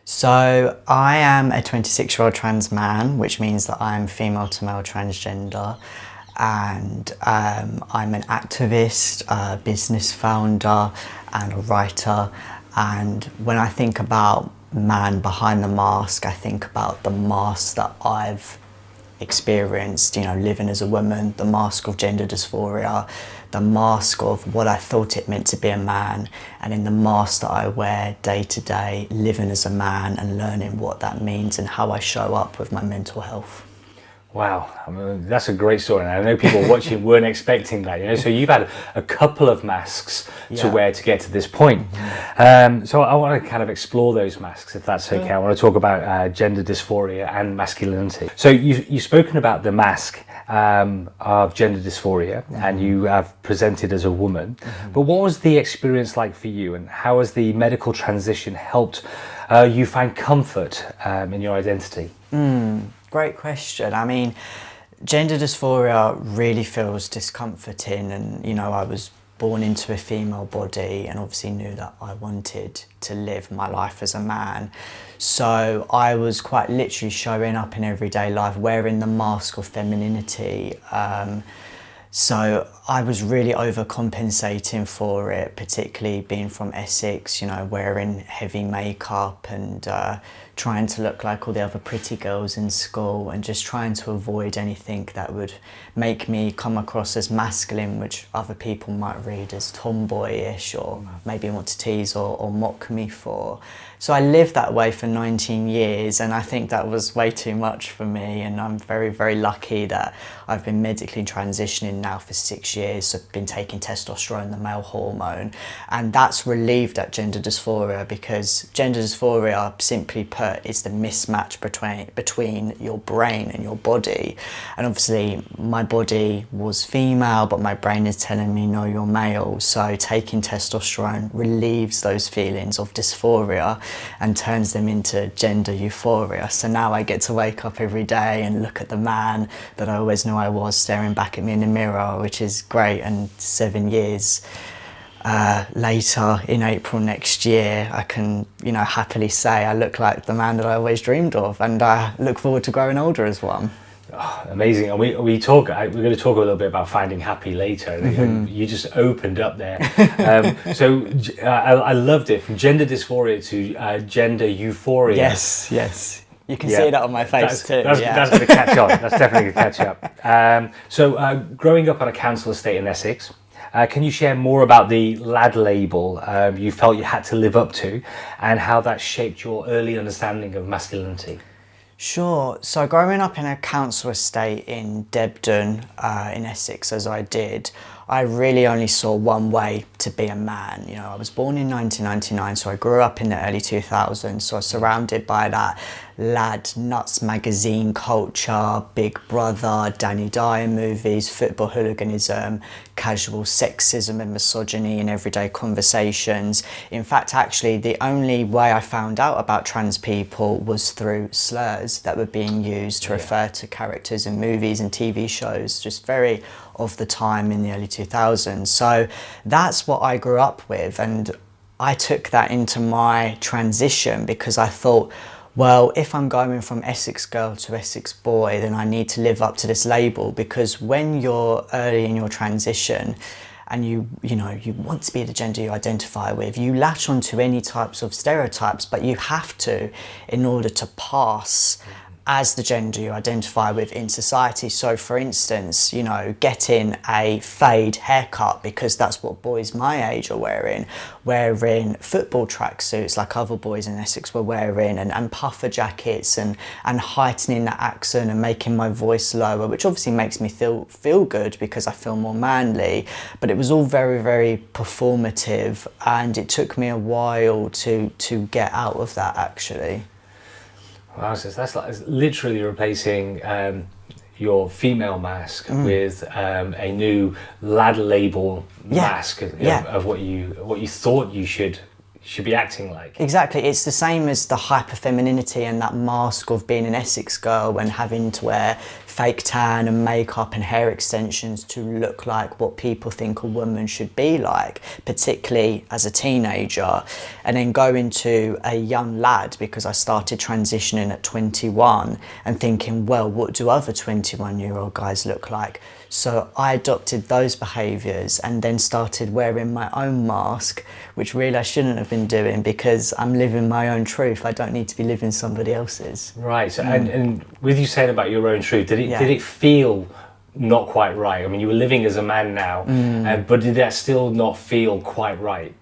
So I am a 26-year-old trans man, which means that I'm female to male transgender, and I'm an activist, a business founder, and a writer. And when I think about man behind the mask, I think about the mask that I've experienced, living as a woman, the mask of gender dysphoria, the mask of what I thought it meant to be a man, and in the mask that I wear day to day, living as a man and learning what that means and how I show up with my mental health. Wow, I mean, that's a great story. And I know people watching weren't expecting that, So you've had a couple of masks to wear to get to this point. So I want to kind of explore those masks, if that's okay. I want to talk about gender dysphoria and masculinity. So you've spoken about the mask of gender dysphoria, and you have presented as a woman. But what was the experience like for you, and how has the medical transition helped you find comfort in your identity? Great question. I mean, gender dysphoria really feels discomforting, and I was born into a female body and obviously knew that I wanted to live my life as a man. So I was quite literally showing up in everyday life wearing the mask of femininity. So I was really overcompensating for it, particularly being from Essex, wearing heavy makeup and trying to look like all the other pretty girls in school, and just trying to avoid anything that would make me come across as masculine, which other people might read as tomboyish or maybe want to tease or mock me for. So I lived that way for 19 years, and I think that was way too much for me, and I'm very, very lucky that I've been medically transitioning now for 6 years. So I've been taking testosterone, the male hormone, and that's relieved that gender dysphoria, because gender dysphoria, simply put, is the mismatch between your brain and your body. And obviously my body was female, but my brain is telling me, no, you're male. So taking testosterone relieves those feelings of dysphoria and turns them into gender euphoria. So now I get to wake up every day and look at the man that I always knew I was staring back at me in the mirror, which is great. And 7 years later, in April next year, I can, happily say I look like the man that I always dreamed of, and I look forward to growing older as one. Oh, amazing. And we're going to talk a little bit about finding happy later. You just opened up there. I loved it, from gender dysphoria to gender euphoria. Yes. You can see that on my face too. That's going to catch on. That's definitely going to catch up. Growing up on a council estate in Essex, can you share more about the lad label you felt you had to live up to, and how that shaped your early understanding of masculinity? Sure. So growing up in a council estate in Debden, in Essex, as I did, I really only saw one way to be a man. I was born in 1999, so I grew up in the early 2000s, so I was surrounded by that lad nuts magazine culture, Big Brother, Danny Dyer movies, football hooliganism, casual sexism and misogyny in everyday conversations. In fact, actually, the only way I found out about trans people was through slurs that were being used to refer to characters in movies and TV shows, just very of the time in the early 2000s. So that's what I grew up with, and I took that into my transition because I thought, well, if I'm going from Essex Girl to Essex Boy, then I need to live up to this label, because when you're early in your transition and you want to be the gender you identify with, you latch onto any types of stereotypes, but you have to in order to pass as the gender you identify with in society. So for instance, getting a fade haircut because that's what boys my age are wearing football tracksuits like other boys in Essex were wearing, and puffer jackets, and heightening the accent and making my voice lower, which obviously makes me feel good because I feel more manly, but it was all very, very performative, and it took me a while to get out of that, actually. Wow, so that's literally replacing your female mask with a new lad label mask of what you thought you should be acting like. Exactly, it's the same as the hyper-femininity and that mask of being an Essex girl and having to wear fake tan and makeup and hair extensions to look like what people think a woman should be like, particularly as a teenager, and then go into a young lad, because I started transitioning at 21 and thinking, well, what do other 21-year-old guys look like? So I adopted those behaviours and then started wearing my own mask, which really I shouldn't have been doing, because I'm living my own truth. I don't need to be living somebody else's. Right. So, and with you saying about your own truth, did it feel not quite right? I mean, you were living as a man now, but did that still not feel quite right?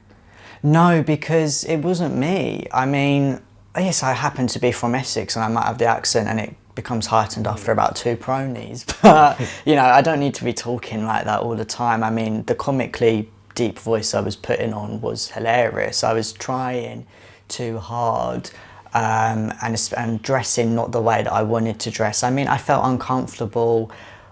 No, because it wasn't me. I mean, yes, I happen to be from Essex and I might have the accent, and it becomes heightened after about 2 pronies, but you know, I don't need to be talking like that all the time. I mean, the comically deep voice I was putting on was hilarious. I was trying too hard, and dressing not the way that I wanted to dress. I mean, I felt uncomfortable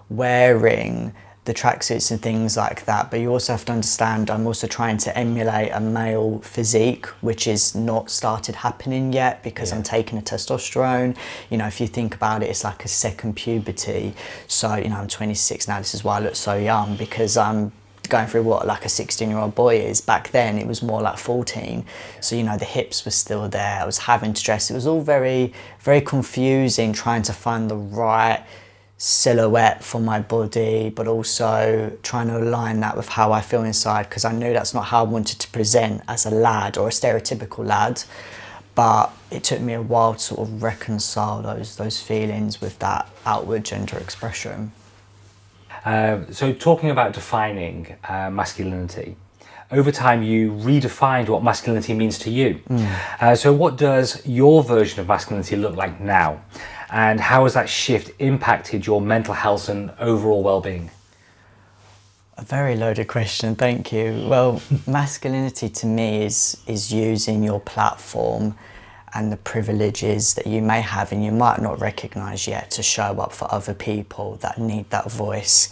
wearing the tracksuits and things like that, but you also have to understand I'm also trying to emulate a male physique, which is not started happening yet, because I'm taking a testosterone. You know, if you think about it, it's like a second puberty. So, you know, I'm 26 now. This is why I look so young, because I'm going through what like a 16-year-old boy is. Back then it was more like 14, so you know, the hips were still there. I was having to dress. It was all very, very confusing, trying to find the right silhouette for my body, but also trying to align that with how I feel inside, because I knew that's not how I wanted to present as a lad or a stereotypical lad. But it took me a while to sort of reconcile those feelings with that outward gender expression. So talking about defining masculinity, over time you redefined what masculinity means to you. So what does your version of masculinity look like now? And how has that shift impacted your mental health and overall well-being? A very loaded question, thank you. Well, masculinity to me is using your platform and the privileges that you may have and you might not recognise yet to show up for other people that need that voice.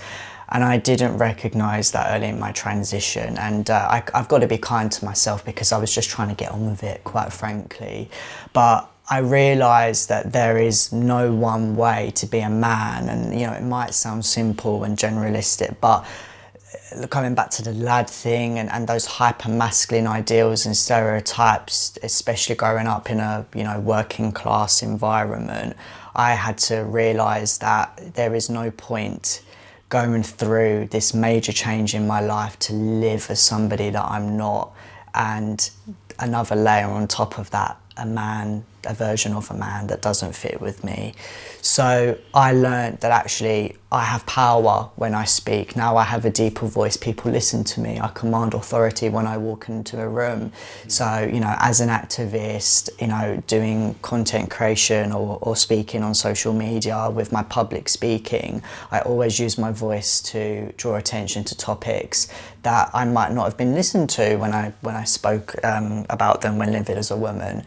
And I didn't recognise that early in my transition, and I've got to be kind to myself, because I was just trying to get on with it, quite frankly. But I realised that there is no one way to be a man, and you know, it might sound simple and generalistic, but coming back to the lad thing and those hyper-masculine ideals and stereotypes, especially growing up in a, you know, working class environment, I had to realise that there is no point going through this major change in my life to live as somebody that I'm not, and another layer on top of that, a version of a man that doesn't fit with me. So I learned that actually I have power when I speak. Now I have a deeper voice, people listen to me, I command authority when I walk into a room. So, you know, as an activist, you know, doing content creation or speaking on social media with my public speaking, I always use my voice to draw attention to topics that I might not have been listened to when I spoke about them when living as a woman.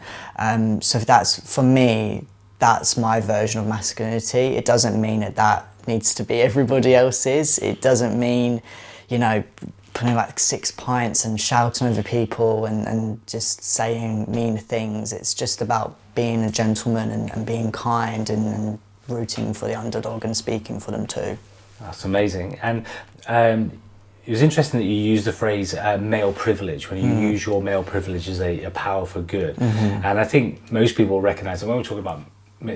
So that's, for me, that's my version of masculinity. It doesn't mean that needs to be everybody else's. It doesn't mean, you know, putting like 6 pints and shouting over people and just saying mean things. It's just about being a gentleman and being kind and rooting for the underdog and speaking for them too. That's amazing. And it was interesting that you used the phrase male privilege, when you use your male privilege as a power for good. And I think most people recognise that when we talk about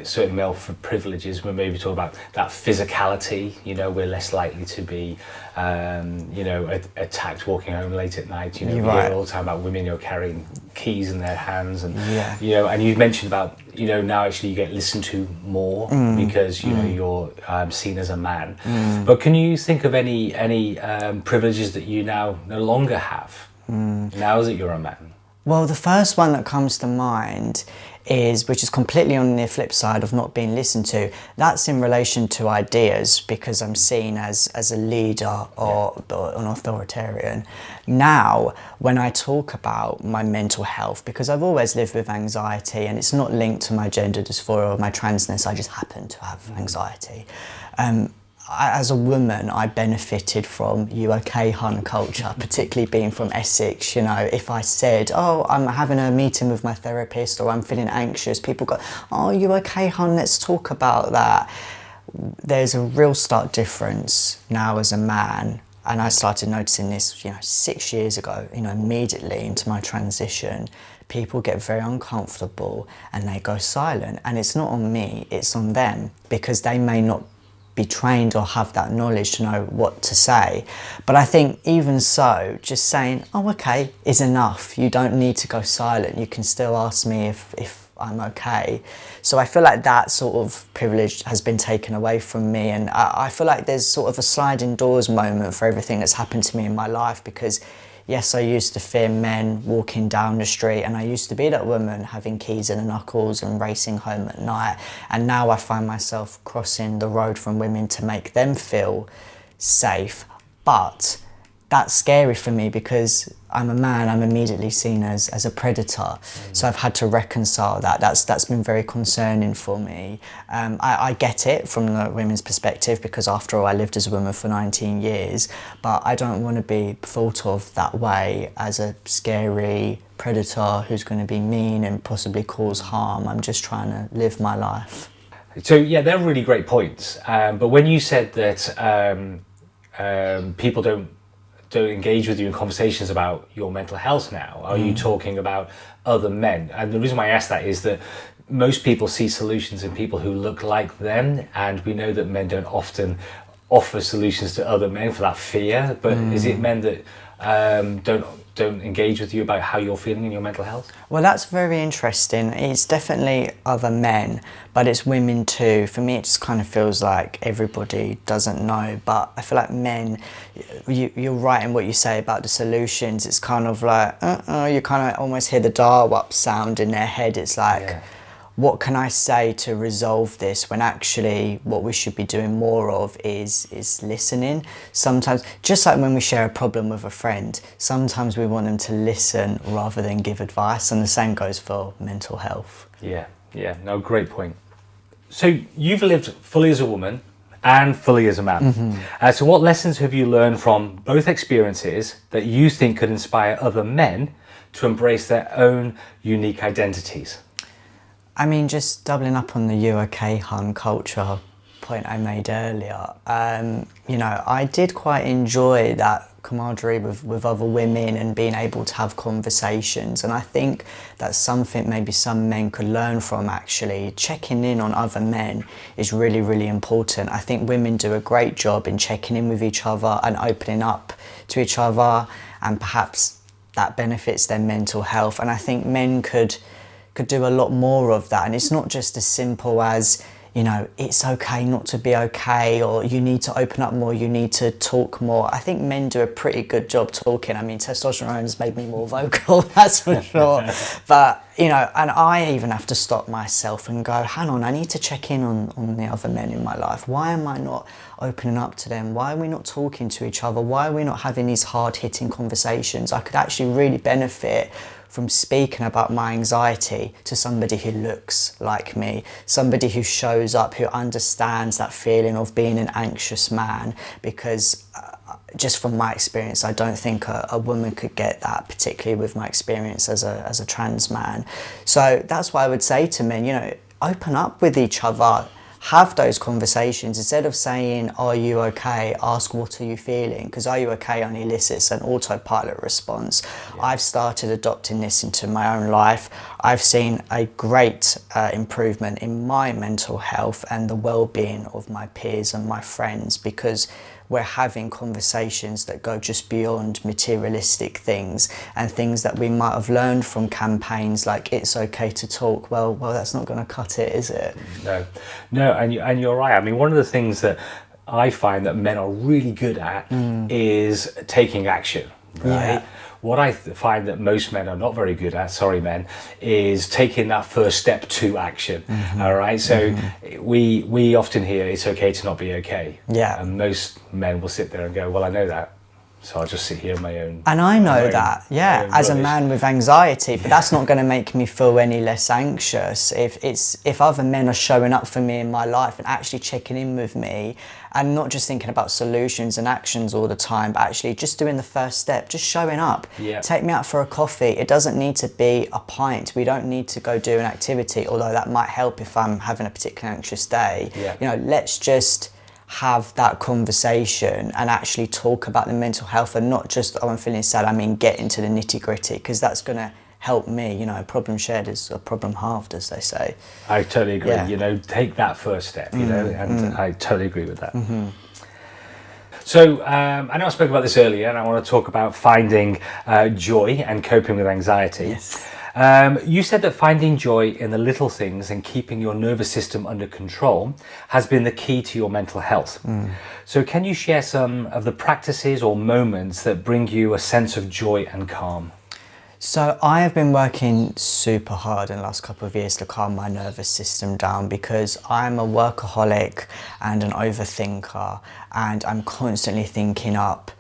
certain male privileges, we're maybe talking about that physicality. You know, we're less likely to be, you know, attacked walking home late at night. You know, we hear all the time about women, you know, carrying keys in their hands, and you know, and you mentioned about, you know, now actually you get listened to more because you know you're seen as a man. But can you think of any privileges that you now no longer have now that you're a man? Well, the first one that comes to mind is, which is completely on the flip side of not being listened to, that's in relation to ideas, because I'm seen as a leader or an authoritarian. Now, when I talk about my mental health, because I've always lived with anxiety and it's not linked to my gender dysphoria or my transness, I just happen to have anxiety. As a woman, I benefited from "you okay, hun" culture, particularly being from Essex. You know, if I said, "Oh, I'm having a meeting with my therapist," or "I'm feeling anxious," people go, "Oh, you okay, hun? Let's talk about that." there's a real stark difference now as a man, and I started noticing this, 6 years ago, immediately into my transition. People get very uncomfortable and they go silent, and it's not on me, it's on them, because they may not be trained or have that knowledge to know what to say. But I think even so, just saying, oh, okay, is enough. You don't need to go silent. You can still ask me if I'm okay. So I feel like that sort of privilege has been taken away from me, and I feel like there's sort of a sliding doors moment for everything that's happened to me in my life, because yes, I used to fear men walking down the street, and I used to be that woman having keys in the knuckles and racing home at night, and now I find myself crossing the road from women to make them feel safe. But that's scary for me because I'm a man, I'm immediately seen as a predator. So I've had to reconcile that. That's been very concerning for me. I get it from the women's perspective, because after all, I lived as a woman for 19 years, but I don't want to be thought of that way, as a scary predator who's going to be mean and possibly cause harm. I'm just trying to live my life. So yeah, they're really great points. But when you said that people don't engage with you in conversations about your mental health now, are you talking about other men? And the reason why I ask that is that most people see solutions in people who look like them, and we know that men don't often offer solutions to other men for that fear. But is it men that don't engage with you about how you're feeling in your mental health? Well, that's very interesting. It's definitely other men, but it's women too. For me, it just kind of feels like everybody doesn't know, but I feel like men, you're right in what you say about the solutions. It's kind of like, you kind of almost hear the dial-up sound in their head. It's like, what can I say to resolve this, when actually what we should be doing more of is listening. Sometimes, just like when we share a problem with a friend, sometimes we want them to listen rather than give advice, and the same goes for mental health. Yeah, no, great point. So you've lived fully as a woman and fully as a man. So what lessons have you learned from both experiences that you think could inspire other men to embrace their own unique identities? I mean, just doubling up on the "you okay, hun" culture point I made earlier, I did quite enjoy that camaraderie with other women and being able to have conversations, and I think that's something maybe some men could learn from. Actually, checking in on other men is really, really important. I think women do a great job in checking in with each other and opening up to each other, and perhaps that benefits their mental health, and I think men could do a lot more of that. And it's not just as simple as, it's okay not to be okay, or you need to open up more, you need to talk more. I think men do a pretty good job talking. I mean, testosterone has made me more vocal, that's for sure. But, and I even have to stop myself and go, hang on, I need to check in on the other men in my life. Why am I not opening up to them? Why are we not talking to each other? Why are we not having these hard-hitting conversations? I could actually really benefit from speaking about my anxiety to somebody who looks like me, somebody who shows up, who understands that feeling of being an anxious man, because just from my experience, I don't think a woman could get that, particularly with my experience as a trans man. So that's why I would say to men, open up with each other, have those conversations. Instead of saying, are you okay, ask, what are you feeling? Because are you okay only elicits an autopilot response. I've started adopting this into my own life. I've seen a great improvement in my mental health and the well-being of my peers and my friends, because we're having conversations that go just beyond materialistic things and things that we might have learned from campaigns like "It's okay to talk." Well, that's not going to cut it, is it? No, and you're right. I mean, one of the things that I find that men are really good at is taking action. Right. Yeah. What I find that most men are not very good at, sorry men, is taking that first step to action. All right, so we often hear it's okay to not be okay. Yeah. And most men will sit there and go, well, I know that, So I'll just sit here on my own. And I know that, yeah, as a man with anxiety, but that's not going to make me feel any less anxious. If other men are showing up for me in my life and actually checking in with me, and not just thinking about solutions and actions all the time, but actually just doing the first step, just showing up. Yeah. Take me out for a coffee. It doesn't need to be a pint. We don't need to go do an activity, although that might help if I'm having a particularly anxious day. Yeah. You know, let's just have that conversation and actually talk about the mental health, and not just, oh, I'm feeling sad. I mean, get into the nitty gritty, because that's going to help me. You know, a problem shared is a problem halved, as they say. I totally agree. Yeah. You know, take that first step, you know, and I totally agree with that. So I know I spoke about this earlier, and I want to talk about finding joy and coping with anxiety. Yes. You said that finding joy in the little things and keeping your nervous system under control has been the key to your mental health. So can you share some of the practices or moments that bring you a sense of joy and calm? So I have been working super hard in the last couple of years to calm my nervous system down, because I'm a workaholic and an overthinker, and I'm constantly thinking up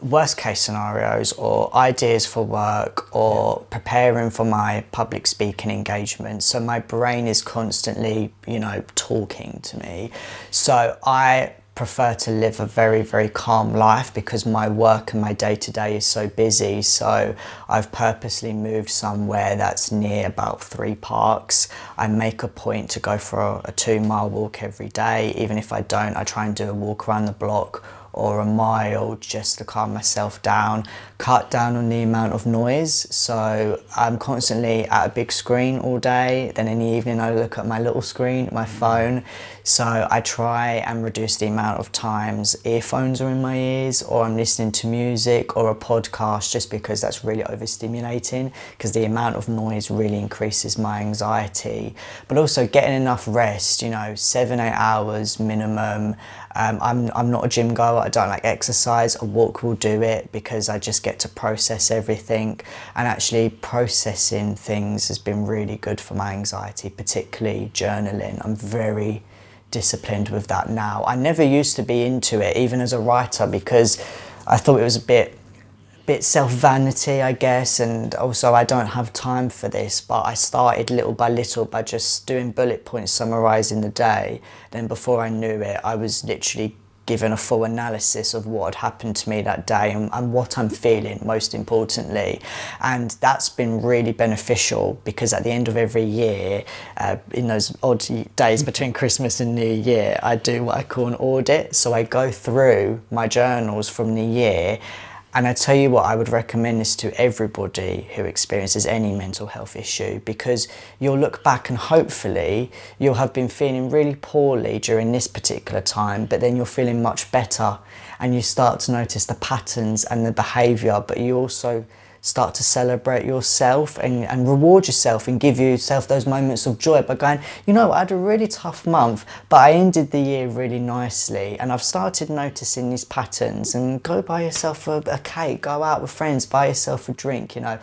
worst case scenarios or ideas for work or preparing for my public speaking engagements. So my brain is constantly, you know, talking to me. So I prefer to live a very, very calm life, because my work and my day-to-day is so busy. So I've purposely moved somewhere that's near about 3 parks. I make a point to go for a 2-mile walk every day. Even if I don't, I try and do a walk around the block or a mile, just to calm myself down, cut down on the amount of noise. So I'm constantly at a big screen all day. Then in the evening I look at my little screen, my phone. So I try and reduce the amount of times earphones are in my ears, or I'm listening to music or a podcast, just because that's really overstimulating, because the amount of noise really increases my anxiety. But also getting enough rest, you know, 7-8 hours minimum. I'm not a gym goer, I don't like exercise. A walk will do it, because I just get to process everything, and actually processing things has been really good for my anxiety, particularly journaling. I'm very disciplined with that now. I never used to be into it, even as a writer, because I thought it was a bit self-vanity, I guess, and also I don't have time for this. But I started little by little by just doing bullet points summarising the day. Then before I knew it, I was literally given a full analysis of what had happened to me that day, and what I'm feeling, most importantly. And that's been really beneficial, because at the end of every year, in those odd days between Christmas and New Year, I do what I call an audit. So I go through my journals from the year. And I tell you what, I would recommend this to everybody who experiences any mental health issue, because you'll look back and hopefully you'll have been feeling really poorly during this particular time, but then you're feeling much better, and you start to notice the patterns and the behaviour, but you also start to celebrate yourself and reward yourself and give yourself those moments of joy by going, you know, I had a really tough month, but I ended the year really nicely, and I've started noticing these patterns. And go buy yourself a cake, go out with friends, buy yourself a drink, you know,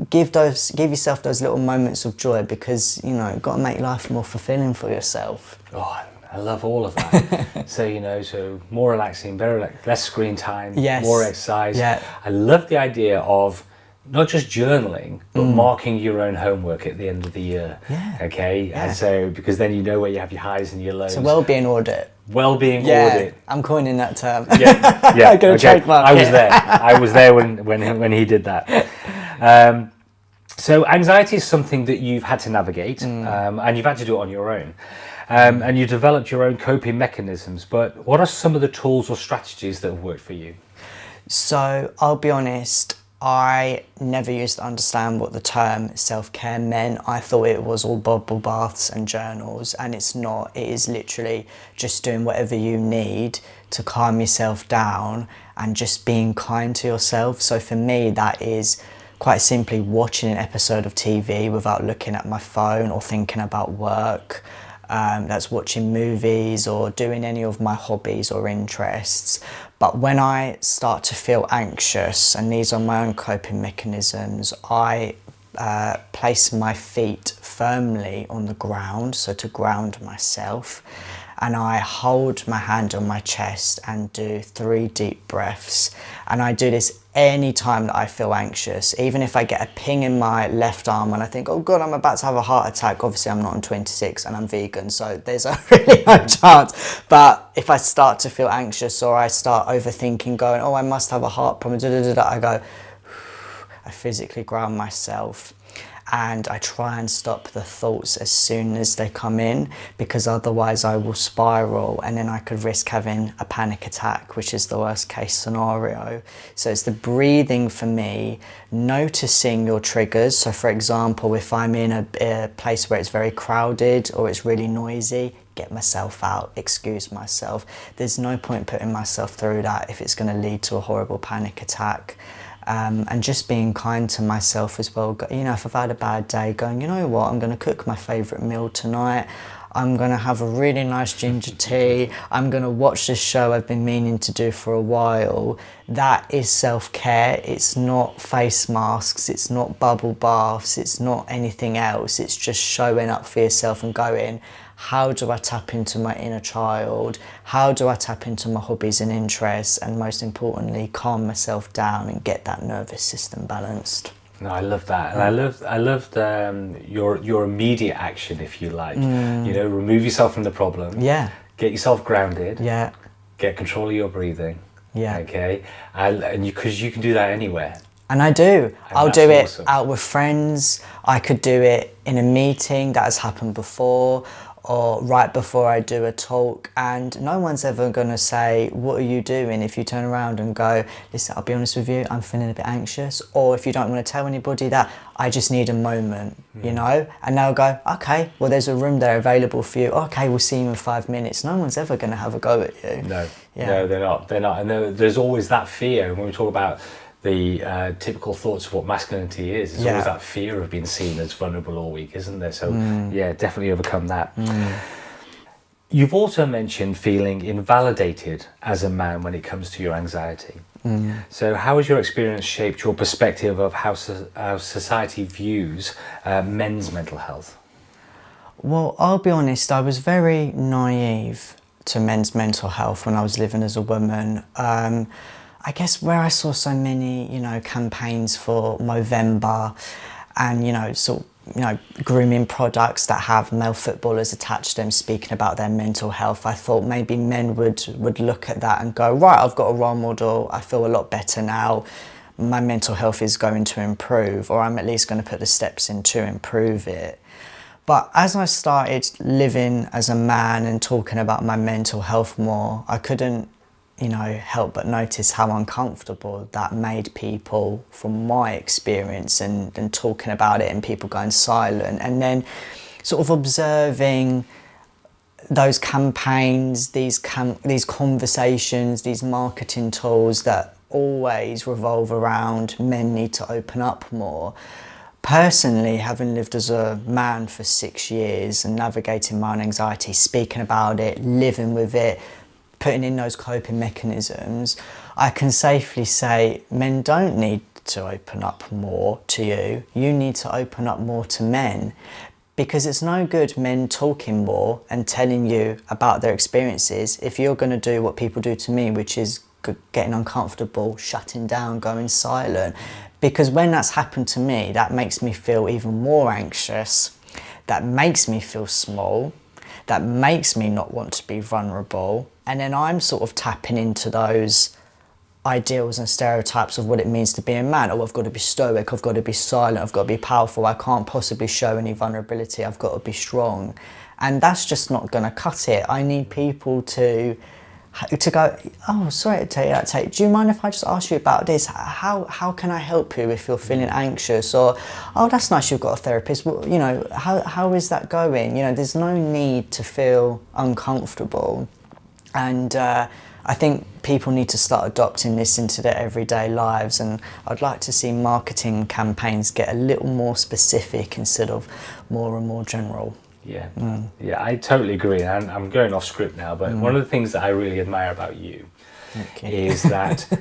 give yourself those little moments of joy, because, you know, you've got to make life more fulfilling for yourself. Oh, I love all of that. So, you know, so more relaxing, less screen time, yes. More exercise. Yeah. I love the idea of not just journaling, but marking your own homework at the end of the year. Yeah. Okay. Yeah. And so, because then you know where you have your highs and your lows. It's a well-being audit. Well-being audit. I'm coining that term. Yeah. Yeah. I'm gonna trademark I was there. I was there when he did that. So anxiety is something that you've had to navigate, and you've had to do it on your own. And you developed your own coping mechanisms. But what are some of the tools or strategies that have worked for you? So I'll be honest, I never used to understand what the term self-care meant. I thought it was all bubble baths and journals, and it's not. It is literally just doing whatever you need to calm yourself down and just being kind to yourself. So for me, that is quite simply watching an episode of TV without looking at my phone or thinking about work. That's watching movies or doing any of my hobbies or interests. But when I start to feel anxious, and these are my own coping mechanisms, I place my feet firmly on the ground, so to ground myself. and I hold my hand on my chest and do 3 deep breaths. And I do this any time that I feel anxious, even if I get a ping in my left arm and I think, oh God, I'm about to have a heart attack. Obviously I'm not, I'm 26 and I'm vegan, so there's really no chance. But if I start to feel anxious or I start overthinking, going, oh, I must have a heart problem, I go, I physically ground myself. And I try and stop the thoughts as soon as they come in, because otherwise I will spiral and then I could risk having a panic attack, which is the worst case scenario. So it's the breathing for me, noticing your triggers. So for example, if I'm in a place where it's very crowded or it's really noisy, get myself out, excuse myself. There's no point putting myself through that if it's going to lead to a horrible panic attack. And just being kind to myself as well. You know, if I've had a bad day, going, you know what, I'm going to cook my favourite meal tonight. I'm going to have a really nice ginger tea. I'm going to watch this show I've been meaning to do for a while. That is self-care. It's not face masks. It's not bubble baths. It's not anything else. It's just showing up for yourself and going, how do I tap into my inner child? How do I tap into my hobbies and interests? And most importantly, calm myself down and get that nervous system balanced. No, I love that, and I loved your immediate action, if you like. You know, remove yourself from the problem. Yeah. Get yourself grounded. Yeah. Get control of your breathing. Yeah. Okay. And because you can do that anywhere. And I do. And I'll do it awesome. Out with friends. I could do it in a meeting that has happened before, or right before I do a talk, and no one's ever going to say, what are you doing? If you turn around and go, listen, I'll be honest with you, I'm feeling a bit anxious, or if you don't want to tell anybody that, I just need a moment, you know, and they'll go, okay, well, there's a room there available for you. Okay, we'll see you in 5 minutes. No one's ever going to have a go at you. No, no, they're not. And there's always that fear when we talk about the typical thoughts of what masculinity is. There's always that fear of being seen as vulnerable or weak, isn't there? So yeah, definitely overcome that. You've also mentioned feeling invalidated as a man when it comes to your anxiety. So how has your experience shaped your perspective of how society views men's mental health? Well, I'll be honest, I was very naive to men's mental health when I was living as a woman. I guess where I saw so many, you know, campaigns for Movember and, you know, grooming products that have male footballers attached to them speaking about their mental health, I thought maybe men would look at that and go, right, I've got a role model, I feel a lot better now, my mental health is going to improve, or I'm at least going to put the steps in to improve it. But as I started living as a man and talking about my mental health more, I couldn't, you know, help but notice how uncomfortable that made people from my experience, and talking about it and people going silent, and then sort of observing those campaigns, these conversations, these marketing tools that always revolve around men need to open up more. Personally, having lived as a man for 6 years and navigating my own anxiety, speaking about it, living with it, putting in those coping mechanisms, I can safely say men don't need to open up more to you. You need to open up more to men, because it's no good men talking more and telling you about their experiences if you're going to do what people do to me, which is getting uncomfortable, shutting down, going silent. Because when that's happened to me, that makes me feel even more anxious, that makes me feel small, that makes me not want to be vulnerable. And then I'm sort of tapping into those ideals and stereotypes of what it means to be a man. Oh, I've got to be stoic, I've got to be silent, I've got to be powerful, I can't possibly show any vulnerability, I've got to be strong. And that's just not going to cut it. I need people to go, oh, sorry to tell you that, Tate, do you mind if I just ask you about this? How can I help you if you're feeling anxious? Or, oh, that's nice you've got a therapist. Well, you know, how is that going? You know, there's no need to feel uncomfortable. And I think people need to start adopting this into their everyday lives. And I'd like to see marketing campaigns get a little more specific instead of more and more general. Yeah, yeah, I totally agree. And I'm going off script now, but one of the things that I really admire about you is that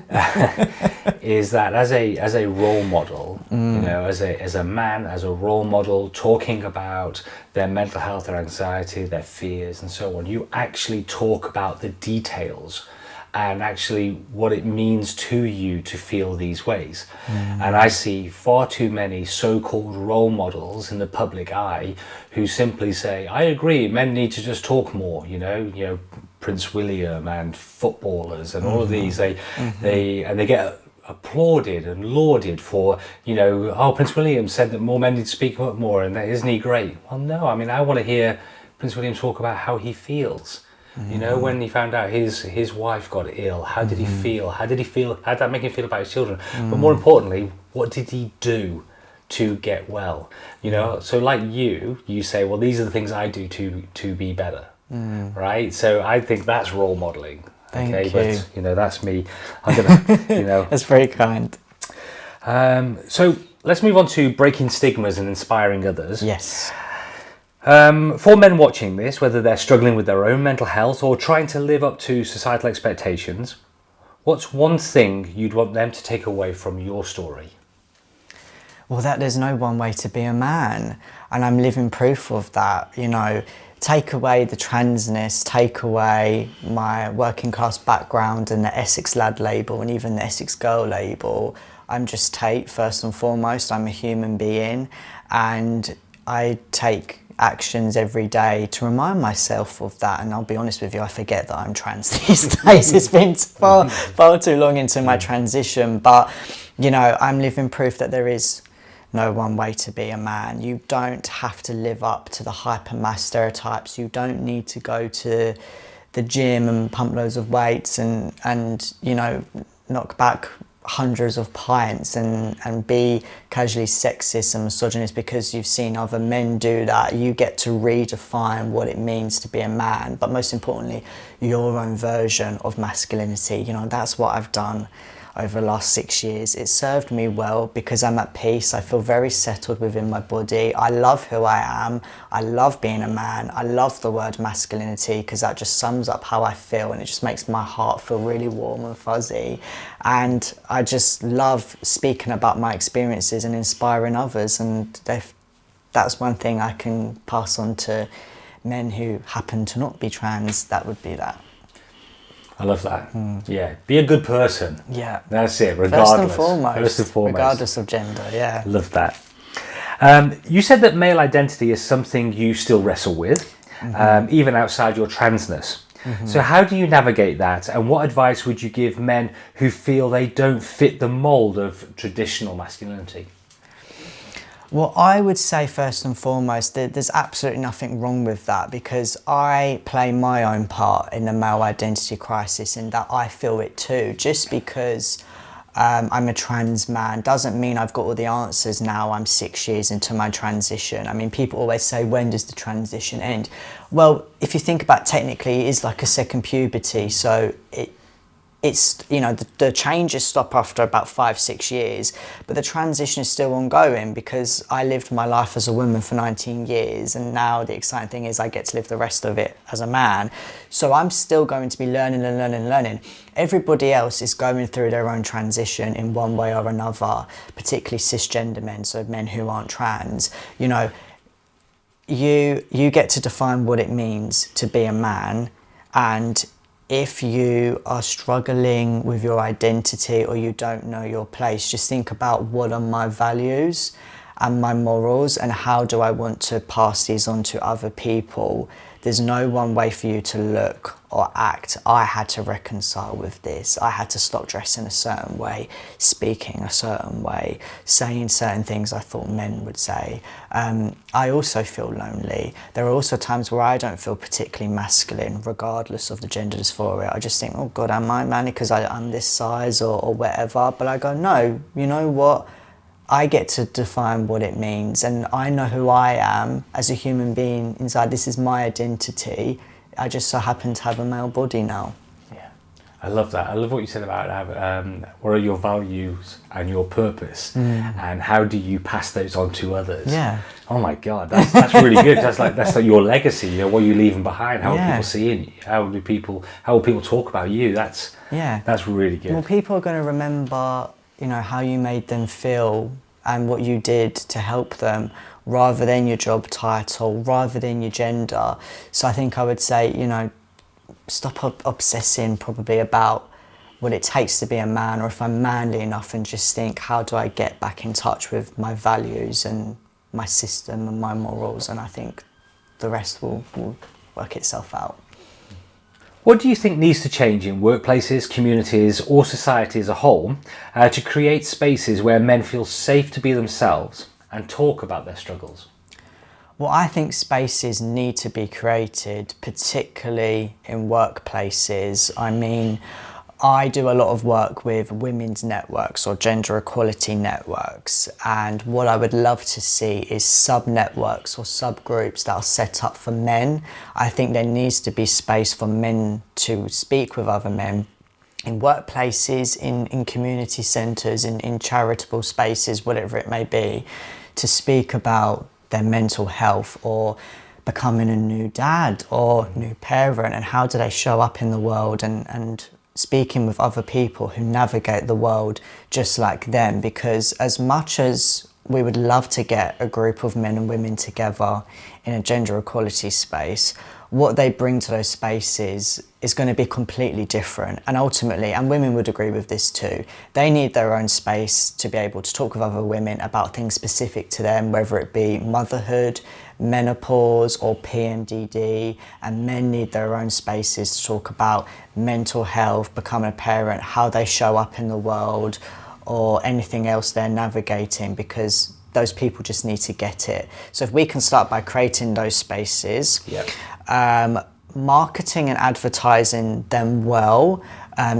as a role model, you know, as a man, as a role model, talking about their mental health, their anxiety, their fears and so on. You actually talk about the details and actually what it means to you to feel these ways. And I see far too many so-called role models in the public eye who simply say, I agree, men need to just talk more, you know, Prince William and footballers and all of these, they get applauded and lauded for, you know, oh, Prince William said that more men need to speak up more, and isn't he great? Well, no, I mean, I want to hear Prince William talk about how he feels. You know, when he found out his wife got ill, how did he feel? How did that make him feel about his children? But more importantly, what did he do to get well? You know, so like you say, well, these are the things I do to be better, right? So I think that's role modeling. Thank you. But you know, that's me. I'm gonna, you know, that's very kind. So let's move on to breaking stigmas and inspiring others. Yes. For men watching this, whether they're struggling with their own mental health or trying to live up to societal expectations, what's one thing you'd want them to take away from your story? Well, that there's no one way to be a man, and I'm living proof of that. You know, take away the transness, take away my working class background and the Essex lad label and even the Essex Girl label. I'm just Tate, first and foremost. I'm a human being, and I take actions every day to remind myself of that. And I'll be honest with you, I forget that I'm trans these days. It's been far too long into my transition, but you know, I'm living proof that there is no one way to be a man. You don't have to live up to the hyper-mass stereotypes. You don't need to go to the gym and pump loads of weights and you know, knock back hundreds of pints and be casually sexist and misogynist because you've seen other men do that. You get to redefine what it means to be a man, but most importantly, your own version of masculinity. You know, that's what I've done over the last 6 years. It served me well because I'm at peace. I feel very settled within my body. I love who I am. I love being a man. I love the word masculinity because that just sums up how I feel, and it just makes my heart feel really warm and fuzzy. And I just love speaking about my experiences and inspiring others, and that's one thing I can pass on to men who happen to not be trans. That would be that. I love that. Yeah, be a good person. Yeah, that's it. Regardless, first and foremost, regardless of gender. Yeah, love that. You said that male identity is something you still wrestle with, even outside your transness. So how do you navigate that, and what advice would you give men who feel they don't fit the mold of traditional masculinity? Well, I would say first and foremost that there's absolutely nothing wrong with that, because I play my own part in the male identity crisis in that I feel it too. Just because I'm a trans man doesn't mean I've got all the answers now. I'm 6 years into my transition. I mean, people always say, when does the transition end? Well, if you think about it, technically, it is like a second puberty. So it's, you know, the changes stop after about 5-6 years, but the transition is still ongoing because I lived my life as a woman for 19 years, and now the exciting thing is I get to live the rest of it as a man. So I'm still going to be learning and learning and learning. Everybody else is going through their own transition in one way or another, particularly cisgender men, so men who aren't trans. You know, you get to define what it means to be a man, and if you are struggling with your identity or you don't know your place, just think about, what are my values and my morals, and how do I want to pass these on to other people? There's no one way for you to look or act. I had to reconcile with this. I had to stop dressing a certain way, speaking a certain way, saying certain things I thought men would say. I also feel lonely. There are also times where I don't feel particularly masculine, regardless of the gender dysphoria. I just think, oh God, am I manly because I'm this size or whatever? But I go, no, you know what? I get to define what it means, and I know who I am as a human being inside. This is my identity. I just so happen to have a male body now. Yeah, I love that. I love what you said about what are your values and your purpose, and how do you pass those on to others? Yeah. Oh my God, that's really good. That's like your legacy. You know, what you're leaving behind. How are people seeing you? How will people talk about you? That's really good. Well, people are going to remember, you know, how you made them feel and what you did to help them, rather than your job title, rather than your gender. So I think I would say, you know, stop obsessing probably about what it takes to be a man, or if I'm manly enough, and just think, how do I get back in touch with my values and my system and my morals, and I think the rest will work itself out. What do you think needs to change in workplaces, communities, or society as a whole to create spaces where men feel safe to be themselves and talk about their struggles? Well, I think spaces need to be created, particularly in workplaces. I mean, I do a lot of work with women's networks or gender equality networks, and what I would love to see is sub-networks or subgroups that are set up for men. I think there needs to be space for men to speak with other men in workplaces, in community centres, in charitable spaces, whatever it may be, to speak about their mental health, or becoming a new dad or new parent, and how do they show up in the world, and speaking with other people who navigate the world just like them. Because as much as we would love to get a group of men and women together in a gender equality space, what they bring to those spaces is going to be completely different. And ultimately, and women would agree with this too, they need their own space to be able to talk with other women about things specific to them, whether it be motherhood, menopause, or PMDD. And men need their own spaces to talk about mental health, becoming a parent, how they show up in the world, or anything else they're navigating, because those people just need to get it. So if we can start by creating those spaces, marketing and advertising them well,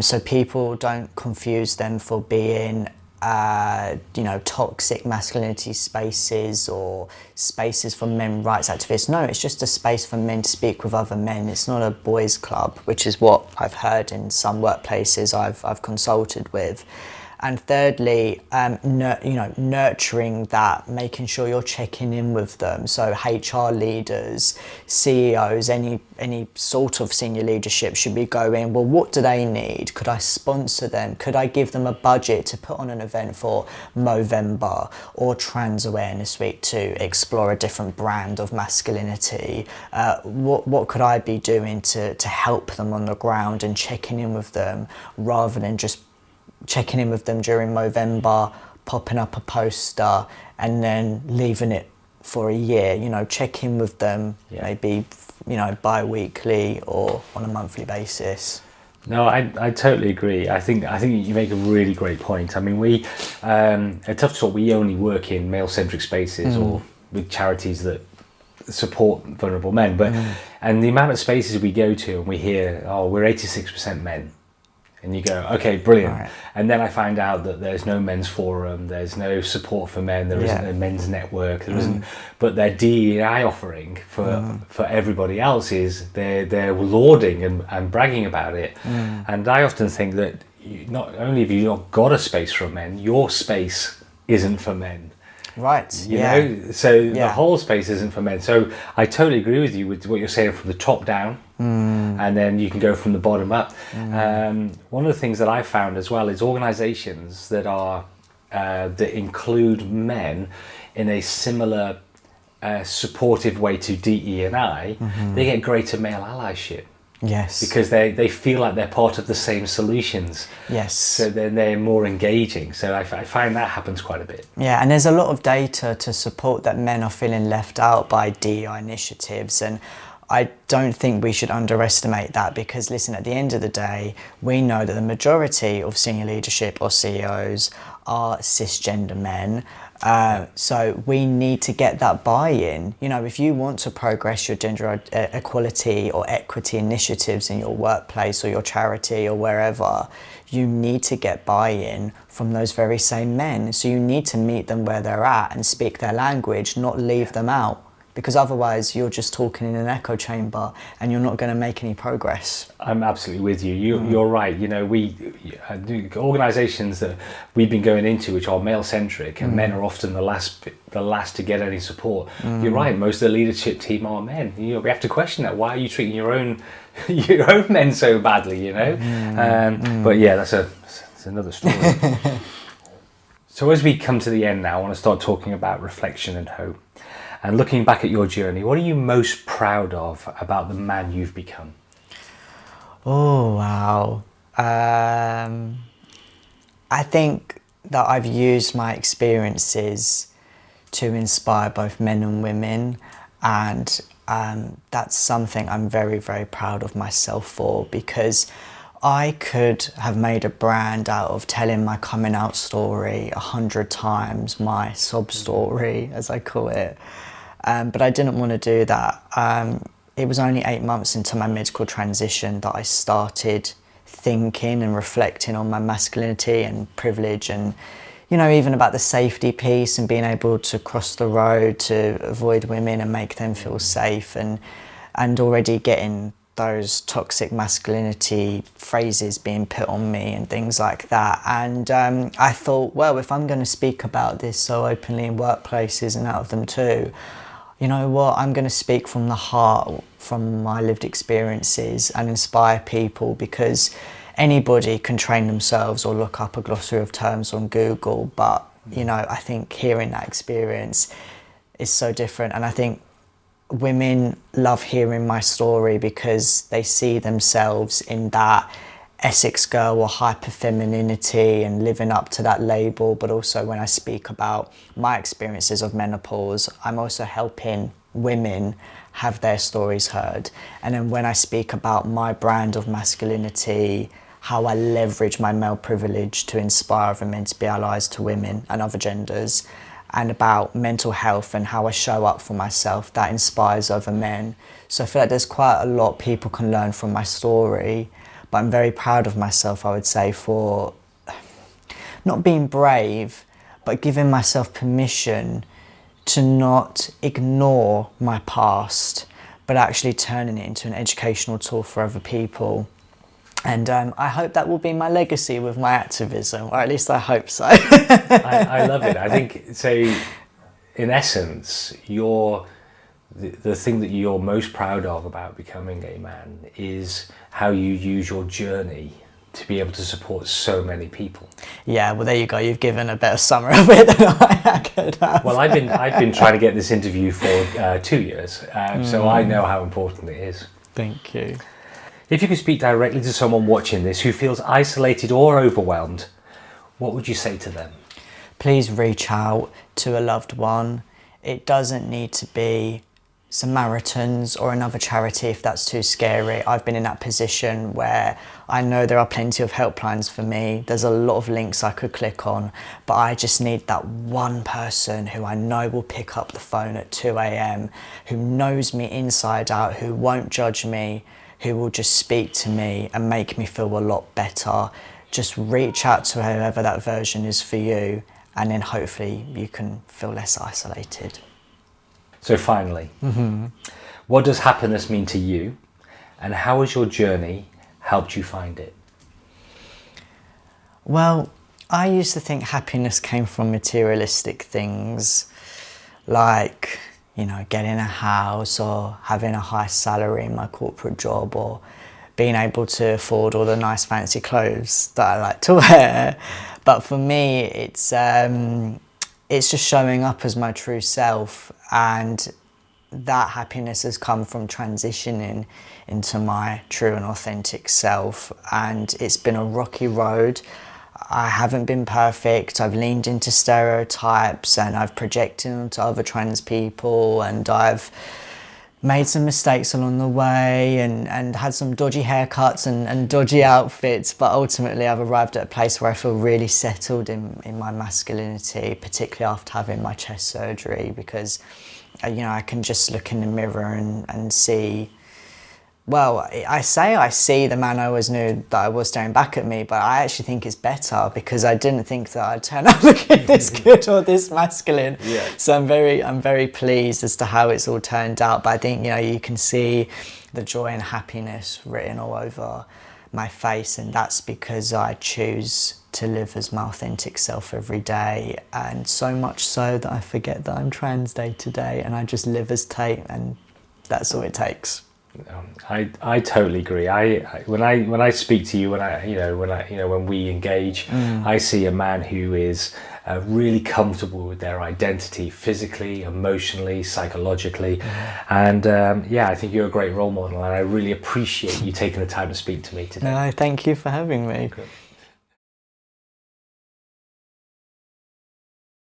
so people don't confuse them for being toxic masculinity spaces or spaces for men rights activists. No, it's just a space for men to speak with other men. It's not a boys' club, which is what I've heard in some workplaces I've consulted with. And thirdly, nurturing that, making sure you're checking in with them. So HR leaders, CEOs, any sort of senior leadership should be going, well, what do they need? Could I sponsor them? Could I give them a budget to put on an event for Movember or Trans Awareness Week to explore a different brand of masculinity? What could I be doing to help them on the ground, and checking in with them, rather than just checking in with them during Movember, popping up a poster and then leaving it for a year. Check in with them, maybe, bi-weekly or on a monthly basis. No, I totally agree. I think you make a really great point. I mean, we at Tough Talk, we only work in male-centric spaces or with charities that support vulnerable men. But and the amount of spaces we go to and we hear, oh, we're 86% men. And you go, okay, brilliant. Right. And then I find out that there's no men's forum, there's no support for men, there isn't a men's network, there isn't. But their DEI offering for everybody else is they're lauding and bragging about it. And I often think that not only have you not got a space for men, your space isn't for men. Right. You know, so the whole space isn't for men. So I totally agree with you with what you're saying from the top down, and then you can go from the bottom up. One of the things that I found as well is organisations that are that include men in a similar supportive way to DE&I, they get greater male allyship. Yes. Because they feel like they're part of the same solutions. Yes. So then they're more engaging. So I find that happens quite a bit. Yeah, and there's a lot of data to support that men are feeling left out by DEI initiatives, and I don't think we should underestimate that, because listen, at the end of the day, we know that the majority of senior leadership or CEOs are cisgender men. So we need to get that buy-in. If you want to progress your gender equality or equity initiatives in your workplace or your charity or wherever, you need to get buy-in from those very same men. So you need to meet them where they're at and speak their language, not leave them out. Because otherwise you're just talking in an echo chamber and you're not going to make any progress. I'm absolutely with you. You're right. We organisations that we've been going into, which are male-centric, and men are often the last to get any support. You're right. Most of the leadership team are men. We have to question that. Why are you treating your own men so badly? But yeah, that's another story. So as we come to the end now, I want to start talking about reflection and hope. And looking back at your journey, what are you most proud of about the man you've become? Oh, wow. I think that I've used my experiences to inspire both men and women, and that's something I'm very, very proud of myself for, because I could have made a brand out of telling my coming out story 100 times, my sob story, as I call it. But I didn't want to do that. It was only 8 months into my medical transition that I started thinking and reflecting on my masculinity and privilege, and even about the safety piece and being able to cross the road to avoid women and make them feel safe, and already getting those toxic masculinity phrases being put on me and things like that. And I thought, well, if I'm going to speak about this so openly in workplaces and out of them too, you know what, I'm going to speak from the heart, from my lived experiences, and inspire people, because anybody can train themselves or look up a glossary of terms on Google, but I think hearing that experience is so different. And I think women love hearing my story because they see themselves in that Essex Girl or hyper-femininity and living up to that label. But also when I speak about my experiences of menopause, I'm also helping women have their stories heard. And then when I speak about my brand of masculinity, how I leverage my male privilege to inspire other men to be allies to women and other genders, and about mental health and how I show up for myself, that inspires other men. So I feel like there's quite a lot people can learn from my story, but I'm very proud of myself, I would say, for not being brave, but giving myself permission to not ignore my past, but actually turning it into an educational tool for other people. And I hope that will be my legacy with my activism, or at least I hope so. I love it. I think, so in essence, the thing that you're most proud of about becoming a man is how you use your journey to be able to support so many people. Yeah, well, there you go. You've given a better summary of it than I could have. Well, I've been trying to get this interview for 2 years, so I know how important it is. Thank you. If you could speak directly to someone watching this who feels isolated or overwhelmed, what would you say to them? Please reach out to a loved one. It doesn't need to be Samaritans or another charity if that's too scary. I've been in that position where I know there are plenty of helplines for me. There's a lot of links I could click on, but I just need that one person who I know will pick up the phone at 2 a.m, who knows me inside out, who won't judge me, who will just speak to me and make me feel a lot better. Just reach out to whoever that version is for you, and then hopefully you can feel less isolated. So finally, what does happiness mean to you, and how has your journey helped you find it? Well, I used to think happiness came from materialistic things, like getting a house or having a high salary in my corporate job, or being able to afford all the nice fancy clothes that I like to wear. But for me, it's just showing up as my true self, and that happiness has come from transitioning into my true and authentic self. And it's been a rocky road. I haven't been perfect. I've leaned into stereotypes, and I've projected onto other trans people, and I've made some mistakes along the way, and had some dodgy haircuts and dodgy outfits, but ultimately I've arrived at a place where I feel really settled in my masculinity, particularly after having my chest surgery, because I can just look in the mirror and see, well, I see the man I always knew that I was staring back at me, but I actually think it's better, because I didn't think that I'd turn out looking this good or this masculine. Yeah. So I'm very pleased as to how it's all turned out. But I think you can see the joy and happiness written all over my face, and that's because I choose to live as my authentic self every day, and so much so that I forget that I'm trans day to day, and I just live as Tate, and that's all it takes. I totally agree. When I speak to you, when we engage, I see a man who is really comfortable with their identity, physically, emotionally, psychologically, and I think you're a great role model, and I really appreciate you taking the time to speak to me today. No, thank you for having me. Good.